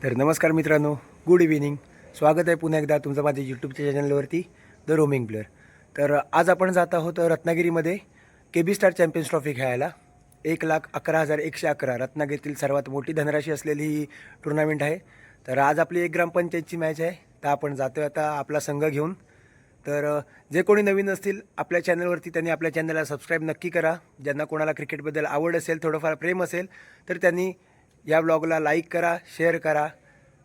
तर नमस्कार मित्रांनो, गुड इव्हिनिंग. स्वागत आहे पुन्हा एकदा तुमचं माझ्या यूट्यूबच्या चॅनलवरती द रोमिंग प्लेअर. तर आज आपण जात आहोत रत्नागिरीमध्ये KB स्टार चॅम्पियन्स ट्रॉफी खेळायला. 1,11,111 रत्नागिरीतील सर्वात मोठी धनराशी असलेली ही टुर्नामेंट आहे. तर आज आपली 1 ग्रामपंचायतची मॅच आहे. तर आपण जातो आहे आता आपला संघ घेऊन. तर जे कोणी नवीन असतील आपल्या चॅनलवरती त्यांनी आपल्या चॅनलला सबस्क्राईब नक्की करा. ज्यांना कोणाला क्रिकेटबद्दल आवड असेल, थोडंफार प्रेम असेल तर त्यांनी या ब्लॉगला लाईक करा, शेअर करा.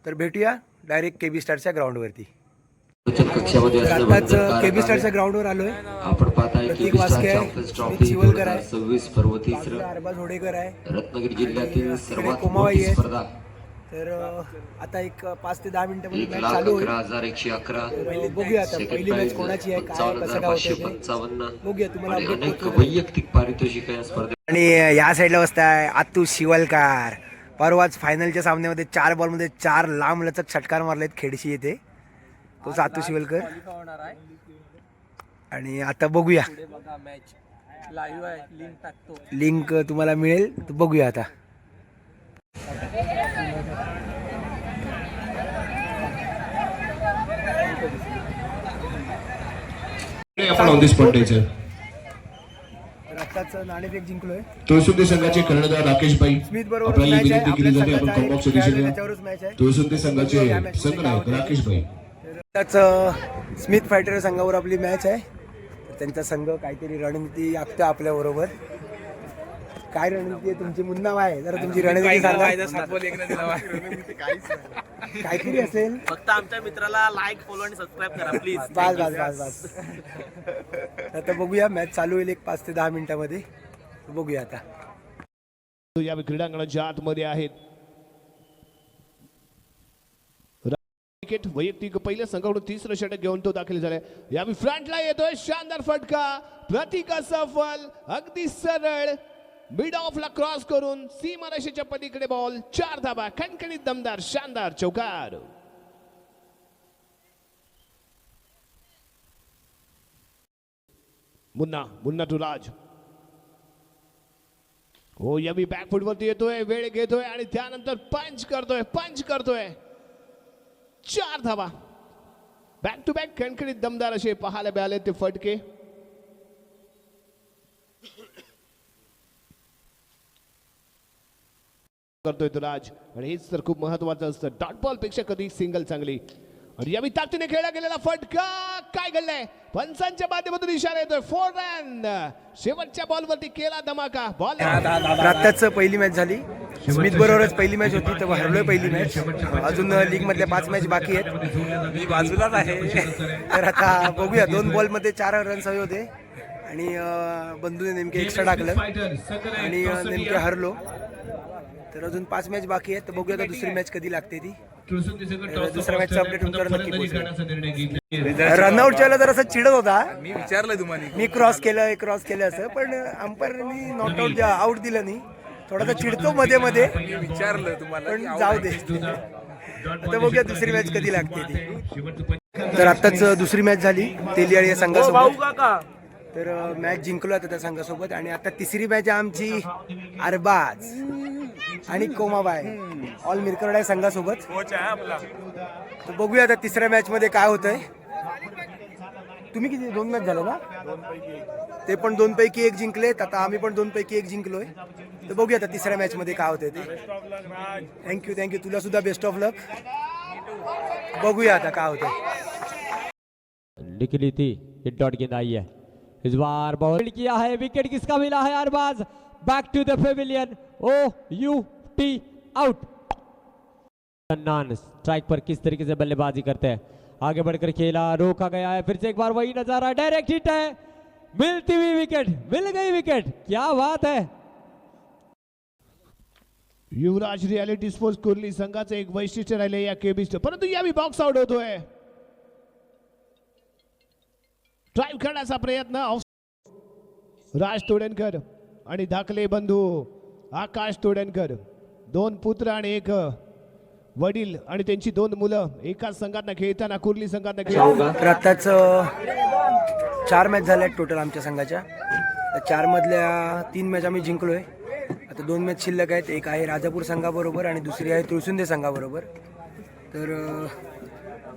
तर भेटूया डायरेक्ट KB स्टारच्या ग्राउंडवरती. आताच KB स्टारच्या ग्राउंडवर आलोय. आपण पाहताय की चिवलकर आहे, 26 पर्व 3 अरबाज होडेकर आहे, रत्नागिरी जिल्ह्यातील सर्वात कोमाबाई मोठी आहे. स्पर्धा. तर आता एक 5 ते 10 मिनिटांमध्ये मॅच चालू होईल. 1,11,111 तर बघूया आता पहिली मॅच कोणाची आहे, काय कसं काय होतंय ते 55 बघूया. तुम्हाला आणि update अनेक करतो. वैयक्तिक पारितोषिक या स्पर्धेत. आणि या साईडला बसताय आतू शिवलकार. परवाच फायनलच्या सामन्यामध्ये 4 बॉलमध्ये 4 लांब लचक षटकार मारलेत खेडशी येथे. तोच आतू शिवलकर. आणि आता बघूया, लिंक तुम्हाला मिळेल तर बघूया आता. आपण ऑन दी स्पॉट द्यायचं. आताच नाणेफेक जिंकलोय. तुळसुंदे संघाचे कर्णधार राकेशभाई स्मिथ बरोबर आपल्याला मॅच आहे. विनंती केली जाते आपण आपल्या कॉम्बॉक्स संघाचा सदस्य त्याच्यावरच मॅच आहे. तुळसुंदे संघाचे संघनायक राकेशभाई. त्याच स्मिथ फायटर संघावर आपली मॅच आहे. तर त्यांचा संघ काहीतरी रणनीती आखतो आपल्याबरोबर. काय रणनीती आहे तुमची? मुन्ना आहे, जरा तुमची रणनीती सांगा. काहीतरी असेल. फक्त आमच्या मित्राला लाईक, फॉलो आणि सबस्क्राईब करा प्लीज. बस बस बस बस. आता बघूया, मॅच चालू होईल एक 5 ते 10 मिनिटांमध्ये. बघूया आता. या क्रीडांगणाच्या आतमध्ये आहेत. विकेट वैयक्तिक पहिल्या संघाकडून 3रं षटक घेऊन तो दाखल झालाय. यावेळी फ्रंटला येतोय शानदार फटका. प्रतिका सफल, अगदी सरळ मिड ऑफला क्रॉस करून सीमारेषेच्या पलीकडे बॉल. 4 धाबा, खणखणीत दमदार शानदार चौकार. मुन्ना टू राज. हो, यावी बॅकफुट वरती येतोय, वेळ घेतोय आणि त्यानंतर पंच करतोय. 4 धाबा. बॅक टू बॅक खणखणीत दमदार असे पाहायला मिळाले ते फटके. करतोय तो राज आणि हेच तर खूप महत्वाचं असतं. डॉट बॉल पेक्षा कधी सिंगल चांगली. आणि यावी ताकदीने खेळला गेलेला फटका. काय घडलंय? पंचांच्या माध्यमातून इशारा येतोय 4 रन. शेवटच्या बॉलवरती केला धमाका. बॉल आताच पहिली मॅच झाली. स्मिथ बरोबरच पहिली मॅच होती, तर हरलोय पहिली मॅच. अजून लीग मधल्या 5 मॅच बाकी आहेत. मी बाजूलाच आहे. तर आता बघूया. 2 बॉलमध्ये 4 रन्स हवे होते आणि बंधूने नेमके एक्स्ट्रा टाकलं आणि नेमके हरलो. तर अजून 5 मॅच बाकी आहेत. तर बघूया आता दुसरी मॅच कधी लागते ती. दुसऱ्या मॅचचा अपडेट तुमच्यावर नक्की पोहोचेल. रनआउटच्या वेळेला जर असं चिडत होता. मी विचारलं तुम्हाला, मी क्रॉस केलं असं, पण अंपायरनी नॉट आउट दिलं नाही. थोडासा चिडतो मध्ये मध्ये, मी विचारलं तुम्हाला, पण जाऊ दे. आता बघूया दुसरी मॅच कधी लागते ती. तर आताच दुसरी मॅच झाली तेलियाळी या संघासोबत. तर मॅच जिंकलो आता त्या संघासोबत. आणि आता तिसरी मॅच आहे आमची अरबाज आणि कोमाबाई ऑल मिरकरडा या संघासोबत. तर बघूया आता तिसऱ्या मॅच मध्ये काय होतंय. तुम्ही किती 2 मॅच झालं ना? ते पण 2 पैकी 1 जिंकलेत. आता आम्ही पण 2 पैकी 1 जिंकलोय. तर बघूया आता तिसऱ्या मॅच मध्ये काय होतंय ते. थँक्यू. तुला सुद्धा बेस्ट ऑफ लक. बघूया आता काय होतंय. निकली थी, हिट डॉट गेंद आई है. इस बार बॉल किया है, विकेट किसका मिला है? Arbaaz. Back to the pavilion. OUT out. Strike पर किस तरीके से बल्लेबाजी करते हैं. आगे बढ़कर खेला, रोका गया है. फिर से एक बार वही नजारा, डायरेक्ट हिट है. मिलती हुई विकेट, मिल गई विकेट. क्या बात है. युवराज रियालिटी स्पोर्ट्स कुर्ली संघाचं एक वैशिष्ट्य राहिले या KB स्टार, परंतु यावी बॉक्स आउट होतोय. ड्राइव्ह करण्याचा प्रयत्न. राज तोडणकर आणि धाकले बंधू आकाश तोडणकर, 2 पुत्र आणि 1 वडील आणि त्यांची 2 मुलं एकाच संघात खेळताना कुर्ली संघात तर आताच 4 मॅच झाल्या टोटल आमच्या संघाच्या. 4 मधल्या 3 मॅच आम्ही जिंकलोय आता 2 मॅच शिल्लक आहेत. एक आहे राजापूर संघाबरोबर आणि दुसरी आहे तुळसुंदे संघाबरोबर. तर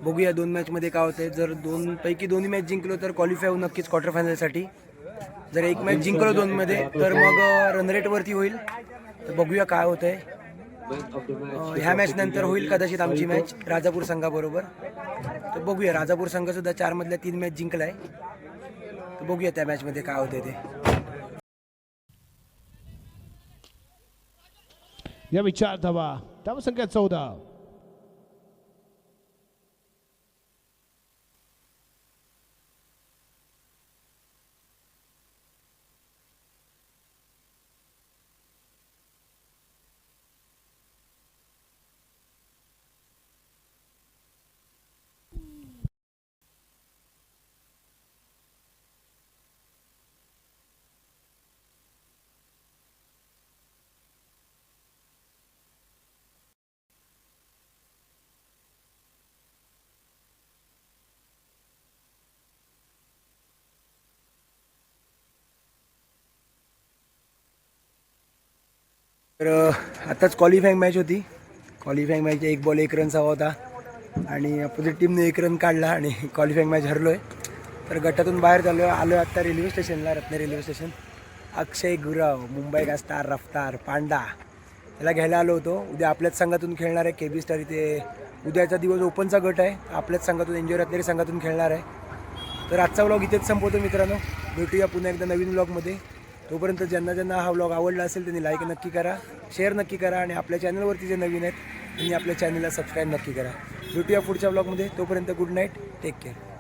बघूया 2 मॅचमध्ये काय होतंय. जर 2 पैकी दोन्ही मॅच जिंकलो तर क्वालिफाय होऊ नक्कीच क्वार्टर फायनलसाठी. जर एक मॅच जिंकलो 2 मध्ये तर मग रन रेटवरती होईल. तर बघूया काय होतंय. ह्या मॅच नंतर होईल कदाचित आमची मॅच राजापूर संघाबरोबर. तर बघूया. राजापूर संघसुद्धा 4 मधल्या 3 मॅच जिंकलाय. तर बघूया त्या मॅचमध्ये काय होतंय ते. या 4 धावा, धावा संख्या 14. तर आताच क्वालिफाईंग मॅच होती. क्वालिफाईंग मॅच 1 बॉल 1 रनचा होता आणि अपोजिट टीमने 1 रन काढला आणि क्वालिफाईंग मॅच हरलोय. तर गटातून बाहेर आलो आत्ता रेल्वे स्टेशनला, रत्न रेल्वे स्टेशन. अक्षय गुरव, मुंबई का स्टार रफ्तार पांडा याला घ्यायला आलो होतो. उद्या आपल्याच संघातून खेळणार आहे KB स्टार. इथे उद्याचा दिवस ओपनचा गट आहे. आपल्याच संघातून एन्जॉय रत्नेरी संघातून खेळणार आहे. तर आजचा व्लॉग इथेच संपवतो मित्रांनो. भेटूया पुन्हा एकदा नवीन व्लॉगमध्ये. तोपर्यंत ज्यांना हा व्लॉग आवडला असेल त्यांनी लाईक नक्की करा, शेअर नक्की करा आणि आपल्या चॅनलवरती जे नवीन आहेत त्यांनी आपल्या चॅनलला सबस्क्राईब नक्की करा. भेटूया पुढच्या व्लॉगमध्ये. तोपर्यंत गुड नाईट, टेक केअर.